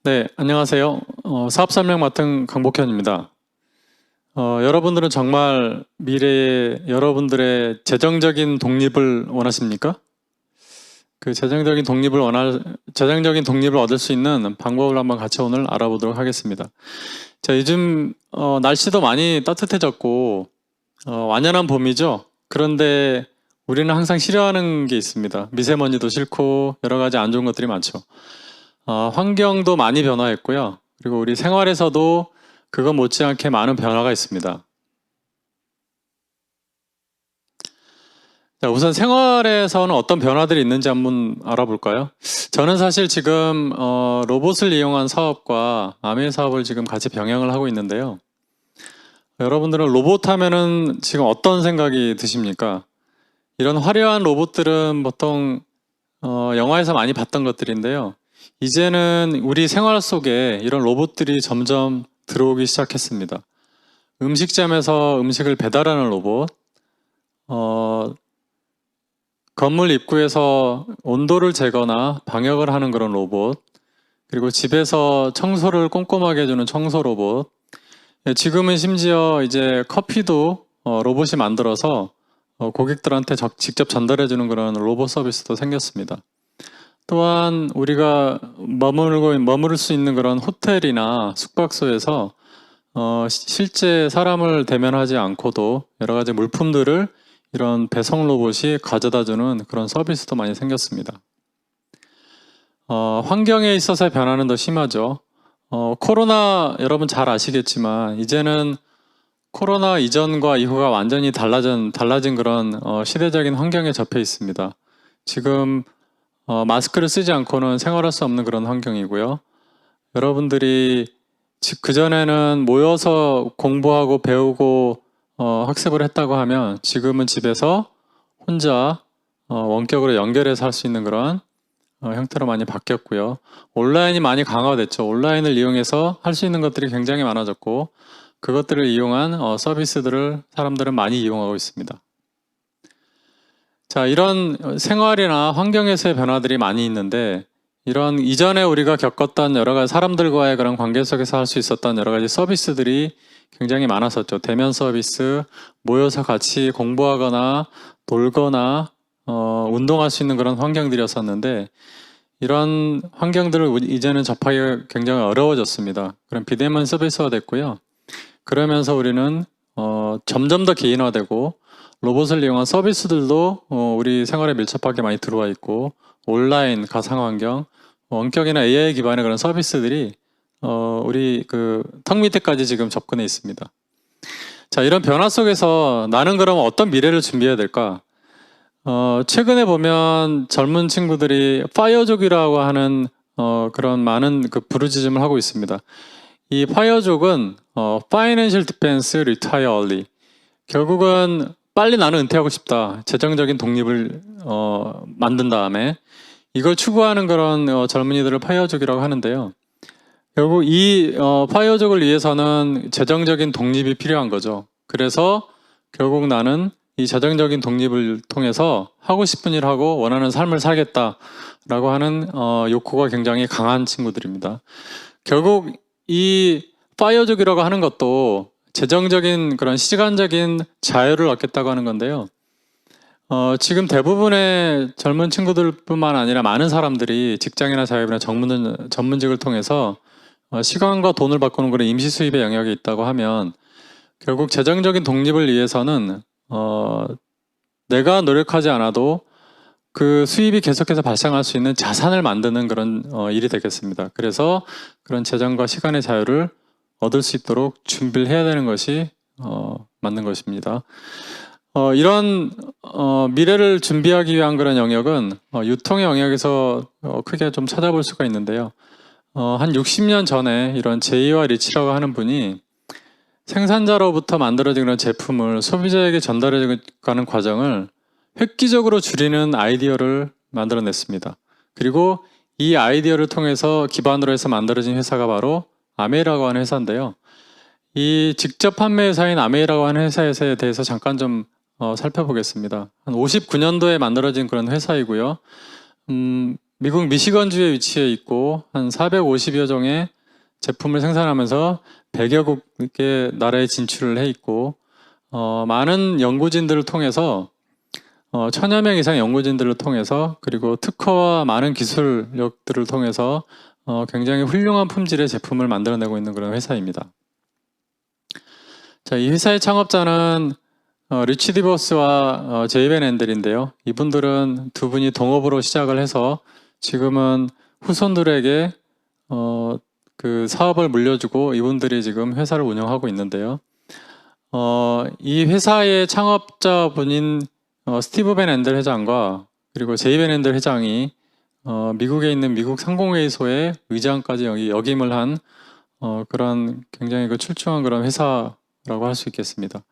네, 안녕하세요. 사업 설명 맡은 강복현입니다. 여러분들은 정말 미래에 여러분들의 재정적인 독립을 원하십니까? 그 재정적인 독립을 얻을 수 있는 방법을 한번 같이 오늘 알아보도록 하겠습니다. 자, 요즘 날씨도 많이 따뜻해졌고 완연한 봄이죠. 그런데 우리는 항상 싫어하는 게 있습니다. 미세먼지도 싫고 여러 가지 안 좋은 것들이 많죠. 환경도 많이 변화했고요. 그리고 우리 생활에서도 그거 못지않게 많은 변화가 있습니다. 자, 우선 생활에서는 어떤 변화들이 있는지 한번 알아볼까요? 저는 사실 지금 로봇을 이용한 사업과 아메 사업을 지금 같이 병행을 하고 있는데요. 여러분들은 로봇 하면은 지금 어떤 생각이 드십니까? 이런 화려한 로봇들은 보통 영화에서 많이 봤던 것들인데요. 이제는 우리 생활 속에 이런 로봇들이 점점 들어오기 시작했습니다. 음식점에서 음식을 배달하는 로봇, 건물 입구에서 온도를 재거나 방역을 하는 그런 로봇, 그리고 집에서 청소를 꼼꼼하게 해주는 청소 로봇, 지금은 심지어 이제 커피도 로봇이 만들어서 고객들한테 직접 전달해주는 그런 로봇 서비스도 생겼습니다. 또한 우리가 머무를 수 있는 그런 호텔이나 숙박소에서 실제 사람을 대면하지 않고도 여러 가지 물품들을 이런 배송 로봇이 가져다주는 그런 서비스도 많이 생겼습니다. 환경에 있어서의 변화는 더 심하죠. 코로나 여러분 잘 아시겠지만 이제는 코로나 이전과 이후가 완전히 달라진 그런 시대적인 환경에 접해 있습니다. 지금 마스크를 쓰지 않고는 생활할 수 없는 그런 환경이고요. 여러분들이 그전에는 모여서 공부하고 배우고 학습을 했다고 하면 지금은 집에서 혼자 원격으로 연결해서 할 수 있는 그런 형태로 많이 바뀌었고요. 온라인이 많이 강화됐죠. 온라인을 이용해서 할 수 있는 것들이 굉장히 많아졌고 그것들을 이용한 서비스들을 사람들은 많이 이용하고 있습니다. 자, 이런 생활이나 환경에서의 변화들이 많이 있는데 이런 이전에 우리가 겪었던 여러 가지 사람들과의 그런 관계 속에서 할 수 있었던 여러 가지 서비스들이 굉장히 많았었죠. 대면 서비스, 모여서 같이 공부하거나 놀거나 운동할 수 있는 그런 환경들이었었는데 이런 환경들을 이제는 접하기가 굉장히 어려워졌습니다. 그런 비대면 서비스가 됐고요. 그러면서 우리는 점점 더 개인화되고 로봇을 이용한 서비스들도 우리 생활에 밀접하게 많이 들어와 있고 온라인, 가상환경, 원격이나 AI 기반의 그런 서비스들이 우리 그 턱 밑에까지 지금 접근해 있습니다. 자, 이런 변화 속에서 나는 그럼 어떤 미래를 준비해야 될까? 최근에 보면 젊은 친구들이 파이어족이라고 하는 그런 많은 그 부르짖음을 하고 있습니다. 이 파이어족은 Financial Defense Retire Early. 결국은 빨리 나는 은퇴하고 싶다. 재정적인 독립을 만든 다음에 이걸 추구하는 그런 젊은이들을 파이어족이라고 하는데요. 결국 이 파이어족을 위해서는 재정적인 독립이 필요한 거죠. 그래서 결국 나는 이 재정적인 독립을 통해서 하고 싶은 일 하고 원하는 삶을 살겠다라고 하는 욕구가 굉장히 강한 친구들입니다. 결국 이 파이어족이라고 하는 것도 재정적인 그런 시간적인 자유를 얻겠다고 하는 건데요. 지금 대부분의 젊은 친구들뿐만 아니라 많은 사람들이 직장이나 자영업이나 전문직을 통해서 시간과 돈을 바꾸는 그런 임시 수입의 영역이 있다고 하면 결국 재정적인 독립을 위해서는 내가 노력하지 않아도 그 수입이 계속해서 발생할 수 있는 자산을 만드는 그런 일이 되겠습니다. 그래서 그런 재정과 시간의 자유를 얻을 수 있도록 준비를 해야 되는 것이 맞는 것입니다. 이런 미래를 준비하기 위한 그런 영역은 유통의 영역에서 크게 좀 찾아볼 수가 있는데요. 한 60년 전에 이런 제이와 리치라고 하는 분이 생산자로부터 만들어진 그런 제품을 소비자에게 전달해가는 과정을 획기적으로 줄이는 아이디어를 만들어냈습니다. 그리고 이 아이디어를 통해서 기반으로 해서 만들어진 회사가 바로 아메이라고 하는 회사인데요. 이 직접 판매 회사인 아메이라고 하는 회사에 대해서 잠깐 좀 살펴보겠습니다. 한 59년도에 만들어진 그런 회사이고요. 미국 미시건주에 위치해 있고 한 450여 종의 제품을 생산하면서 100여 개의 나라에 진출을 해 있고 많은 연구진들을 통해서 1000여 명 이상 연구진들을 통해서 그리고 특허와 많은 기술력들을 통해서 굉장히 훌륭한 품질의 제품을 만들어내고 있는 그런 회사입니다. 자, 이 회사의 창업자는 리치 디버스와 제이벤 앤델인데요. 이분들은 두 분이 동업으로 시작을 해서 지금은 후손들에게 그 사업을 물려주고 이분들이 지금 회사를 운영하고 있는데요. 이 회사의 창업자분인 스티브 벤 앤델 회장과 그리고 제이 벤 앤델 회장이 미국에 있는 미국 상공회의소의 의장까지 역임을 한 그런 굉장히 그 출중한 그런 회사라고 할 수 있겠습니다.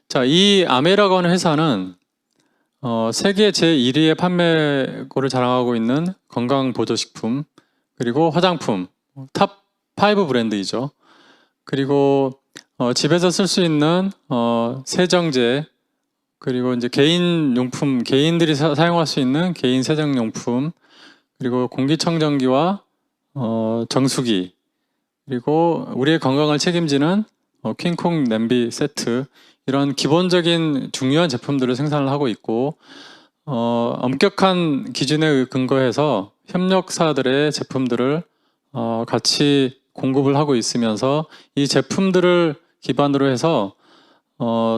자, 이 아메라고 하는 회사는 세계 제1위의 판매고를 자랑하고 있는 건강보조식품 그리고 화장품 탑 5 브랜드이죠. 그리고 집에서 쓸 수 있는 세정제 그리고 이제 개인용품 개인들이 사용할 수 있는 개인 세정용품 그리고 공기청정기와 정수기 그리고 우리의 건강을 책임지는 퀸콩 냄비 세트 이런 기본적인 중요한 제품들을 생산을 하고 있고 엄격한 기준에 근거해서 협력사들의 제품들을 같이 공급을 하고 있으면서 이 제품들을 기반으로 해서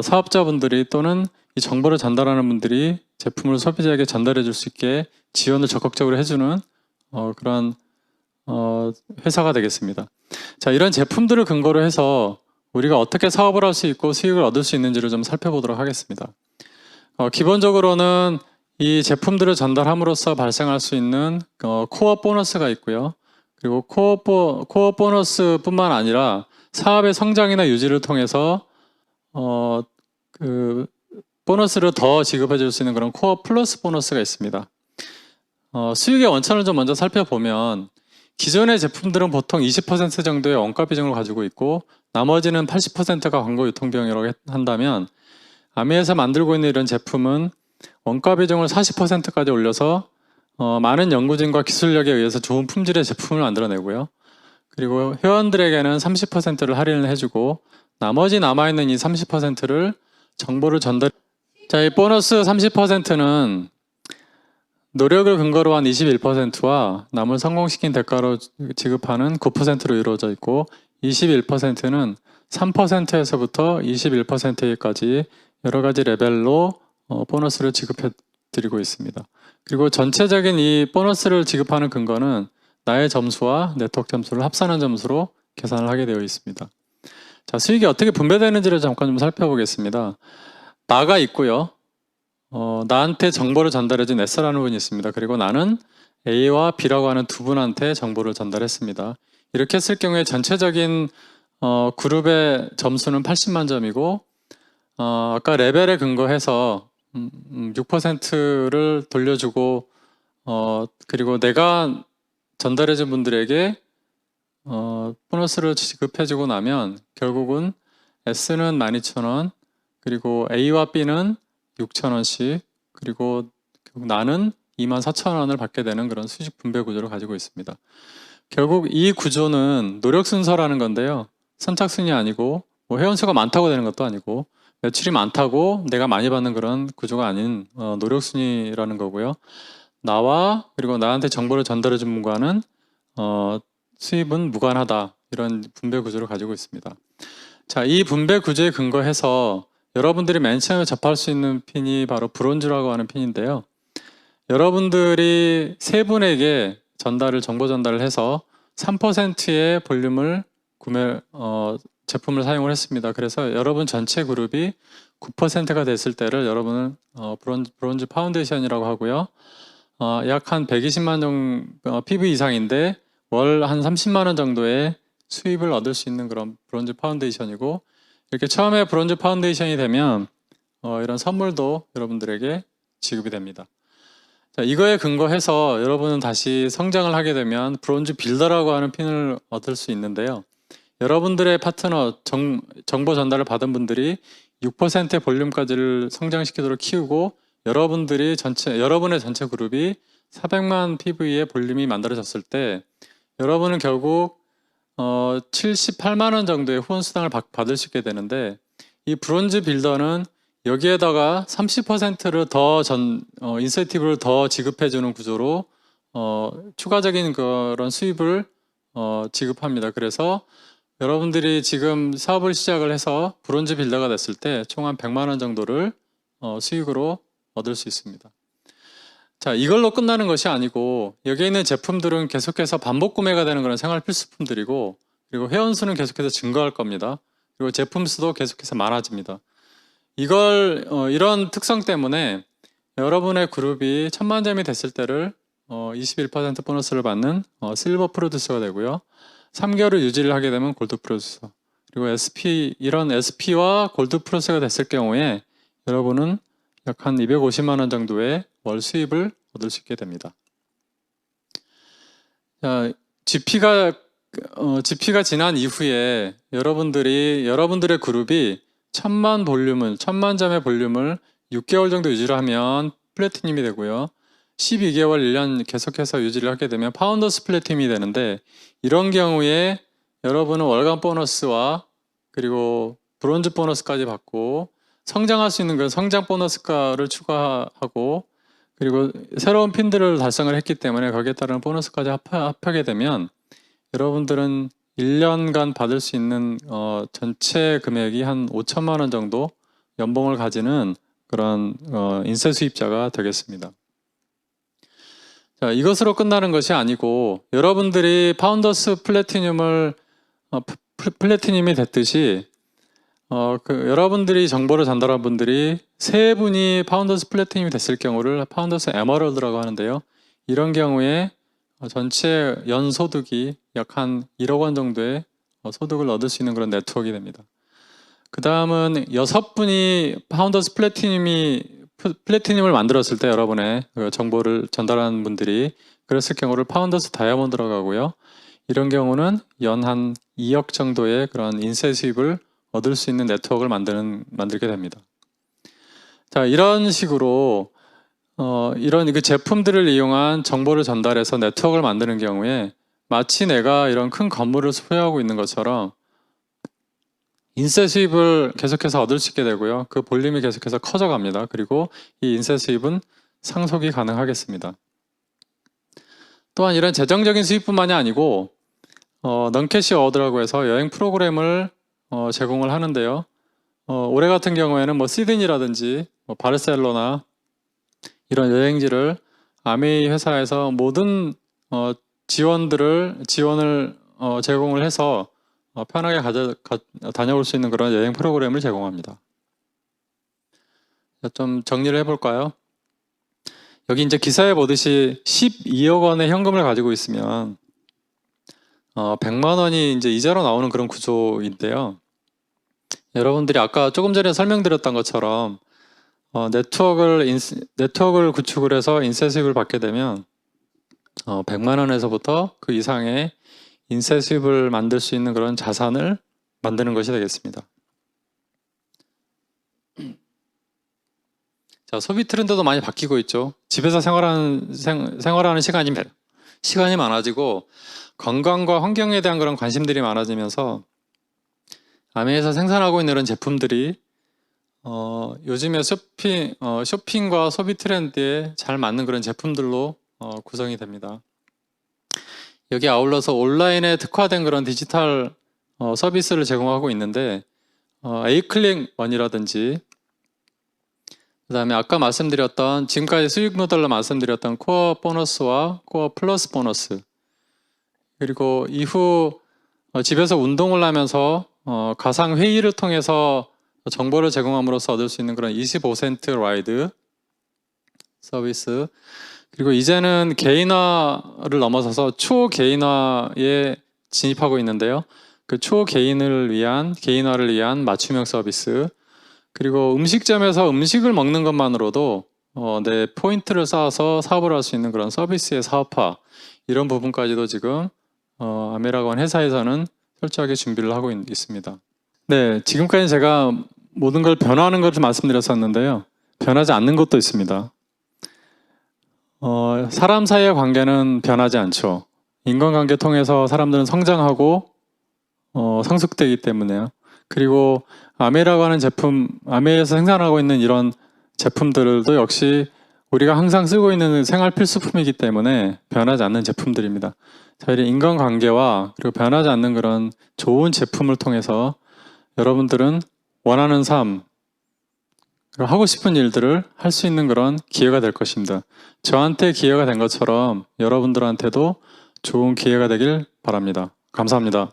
사업자분들이 또는 이 정보를 전달하는 분들이 제품을 소비자에게 전달해 줄 수 있게 지원을 적극적으로 해주는 그런 회사가 되겠습니다. 자, 이런 제품들을 근거로 해서 우리가 어떻게 사업을 할 수 있고 수익을 얻을 수 있는지를 좀 살펴보도록 하겠습니다. 기본적으로는 이 제품들을 전달함으로써 발생할 수 있는 코어 보너스가 있고요. 그리고 코어 보너스뿐만 아니라 사업의 성장이나 유지를 통해서 그 보너스를 더 지급해 줄 수 있는 그런 코어 플러스 보너스가 있습니다. 수익의 원천을 좀 먼저 살펴보면 기존의 제품들은 보통 20% 정도의 원가 비중을 가지고 있고 나머지는 80%가 광고 유통비용이라고 한다면 아미에서 만들고 있는 이런 제품은 원가 비중을 40%까지 올려서 많은 연구진과 기술력에 의해서 좋은 품질의 제품을 만들어내고요. 그리고 회원들에게는 30%를 할인을 해주고 나머지 남아있는 이 30%를 정보를 전달. 자, 이 보너스 30%는 노력을 근거로 한 21%와 남을 성공시킨 대가로 지급하는 9%로 이루어져 있고 21%는 3%에서부터 21%까지 여러 가지 레벨로 보너스를 지급해 드리고 있습니다. 그리고 전체적인 이 보너스를 지급하는 근거는 나의 점수와 네트워크 점수를 합산한 점수로 계산을 하게 되어 있습니다. 자, 수익이 어떻게 분배되는지를 잠깐 좀 살펴보겠습니다. 나가 있고요. 나한테 정보를 전달해준 S라는 분이 있습니다. 그리고 나는 A와 B라고 하는 두 분한테 정보를 전달했습니다. 이렇게 했을 경우에 전체적인 그룹의 점수는 80만 점이고 아까 레벨에 근거해서 6%를 돌려주고 그리고 내가 전달해준 분들에게 보너스를 지급해주고 나면 결국은 S는 12,000원 그리고 A와 B는 6,000원씩 그리고 나는 24,000원을 받게 되는 그런 수직 분배 구조를 가지고 있습니다. 결국 이 구조는 노력 순서라는 건데요. 선착순이 아니고 뭐 회원수가 많다고 되는 것도 아니고 매출이 많다고 내가 많이 받는 그런 구조가 아닌 노력 순위라는 거고요. 나와 그리고 나한테 정보를 전달해 준 분과는 수입은 무관하다 이런 분배 구조를 가지고 있습니다. 자, 이 분배 구조에 근거해서 여러분들이 맨 처음에 접할 수 있는 핀이 바로 브론즈라고 하는 핀인데요. 여러분들이 세 분에게 정보 전달을 해서 3%의 볼륨을 제품을 사용을 했습니다. 그래서 여러분 전체 그룹이 9%가 됐을 때를 여러분은 브론즈 파운데이션이라고 하고요. 약 한 120만 정 PV 이상인데 월 한 30만 원 정도의 수입을 얻을 수 있는 그런 브론즈 파운데이션이고 이렇게 처음에 브론즈 파운데이션이 되면 이런 선물도 여러분들에게 지급이 됩니다. 자, 이거에 근거해서 여러분은 다시 성장을 하게 되면 브론즈 빌더라고 하는 핀을 얻을 수 있는데요. 여러분들의 파트너, 정보 전달을 받은 분들이 6%의 볼륨까지를 성장시키도록 키우고 여러분의 전체 그룹이 400만 PV의 볼륨이 만들어졌을 때 여러분은 결국 78만 원 정도의 후원 수당을 받을 수 있게 되는데, 이 브론즈 빌더는 여기에다가 30%를 더 인센티브를 더 지급해 주는 구조로 추가적인 그런 수입을 지급합니다. 그래서 여러분들이 지금 사업을 시작을 해서 브론즈 빌더가 됐을 때 총 한 100만 원 정도를 수익으로 얻을 수 있습니다. 자, 이걸로 끝나는 것이 아니고 여기에 있는 제품들은 계속해서 반복 구매가 되는 그런 생활 필수품들이고, 그리고 회원수는 계속해서 증가할 겁니다. 그리고 제품 수도 계속해서 많아집니다. 이런 특성 때문에 여러분의 그룹이 1000만 점이 됐을 때를 21% 보너스를 받는 실버 프로듀서가 되고요. 3개월을 유지를 하게 되면 골드 프로듀서, 그리고 이런 SP와 골드 프로듀서가 됐을 경우에 여러분은 약 한 250만 원 정도의 월 수입을 얻을 수 있게 됩니다. 자, GP가 지난 이후에 여러분들의 그룹이 1000만 점의 볼륨을 6개월 정도 유지를 하면 플래티늄이 되고요. 12개월, 1년 계속해서 유지를 하게 되면 파운더스 플래티늄이 되는데, 이런 경우에 여러분은 월간 보너스와 그리고 브론즈 보너스까지 받고 성장할 수 있는 그런 성장 보너스가를 추가하고, 그리고 새로운 핀들을 달성을 했기 때문에 거기에 따른 보너스까지 합하게 되면 여러분들은 1년간 받을 수 있는 전체 금액이 한 5천만 원 정도 연봉을 가지는 그런 인쇄 수입자가 되겠습니다. 자, 이것으로 끝나는 것이 아니고 여러분들이 파운더스 플래티늄이 됐듯이 여러분들이 정보를 전달한 분들이 3분이 파운더스 플래티늄이 됐을 경우를 파운더스 에머럴드라고 하는데요. 이런 경우에 전체 연소득이 약 한 1억 원 정도의 소득을 얻을 수 있는 그런 네트워크가 됩니다. 그 다음은 6분이 파운더스 플래티늄을 만들었을 때 여러분의 정보를 전달하는 분들이 그랬을 경우를 파운더스 다이아몬드라고 하고요. 이런 경우는 연 한 2억 정도의 그런 인쇄 수입을 얻을 수 있는 네트워크를 만들게 됩니다. 자, 이런 식으로 이런 그 제품들을 이용한 정보를 전달해서 네트워크를 만드는 경우에 마치 내가 이런 큰 건물을 소유하고 있는 것처럼 인쇄 수입을 계속해서 얻을 수 있게 되고요. 그 볼륨이 계속해서 커져갑니다. 그리고 이 인쇄 수입은 상속이 가능하겠습니다. 또한 이런 재정적인 수입뿐만이 아니고 넌캐시 어워드라고 해서 여행 프로그램을 제공을 하는데요. 올해 같은 경우에는 뭐 시드니라든지 바르셀로나 이런 여행지를 아메이 회사에서 모든 지원을 제공을 해서 편하게 다녀올 수 있는 그런 여행 프로그램을 제공합니다. 좀 정리를 해볼까요? 여기 이제 기사에 보듯이 12억 원의 현금을 가지고 있으면 100만 원이 이제 이자로 나오는 그런 구조인데요. 여러분들이 아까 조금 전에 설명드렸던 것처럼 네트워크를 구축을 해서 인쇄 수입을 받게 되면 100만 원에서부터 그 이상의 인쇄 수입을 만들 수 있는 그런 자산을 만드는 것이 되겠습니다. 자, 소비 트렌드도 많이 바뀌고 있죠. 집에서 생활하는 시간이 많아지고 건강과 환경에 대한 그런 관심들이 많아지면서 아메에서 생산하고 있는 이런 제품들이 요즘에 쇼핑과 소비 트렌드에 잘 맞는 그런 제품들로 구성이 됩니다. 여기 아울러서 온라인에 특화된 그런 디지털 서비스를 제공하고 있는데 에이클릭원이라든지 그 다음에 아까 지금까지 수익 모델로 말씀드렸던 코어 보너스와 코어 플러스 보너스, 그리고 이후 집에서 운동을 하면서 가상 회의를 통해서 정보를 제공함으로써 얻을 수 있는 그런 25센트 라이드 서비스, 그리고 이제는 개인화를 넘어서서 초개인화에 진입하고 있는데요. 그 초개인화를 위한 맞춤형 서비스, 그리고 음식점에서 음식을 먹는 것만으로도 내 포인트를 쌓아서 사업을 할 수 있는 그런 서비스의 사업화, 이런 부분까지도 지금 아메라곤 회사에서는 철저하게 준비를 하고 있습니다. 네, 지금까지 제가 모든 걸 변화하는 것을 말씀드렸었는데요. 변하지 않는 것도 있습니다. 사람 사이의 관계는 변하지 않죠. 인간관계 통해서 사람들은 성장하고 성숙되기 때문에요. 그리고 아메라고 하는 제품, 아메에서 생산하고 있는 이런 제품들도 역시 우리가 항상 쓰고 있는 생활 필수품이기 때문에 변하지 않는 제품들입니다. 저희 인간관계와 그리고 변하지 않는 그런 좋은 제품을 통해서 여러분들은 원하는 삶, 그리고 하고 싶은 일들을 할 수 있는 그런 기회가 될 것입니다. 저한테 기회가 된 것처럼 여러분들한테도 좋은 기회가 되길 바랍니다. 감사합니다.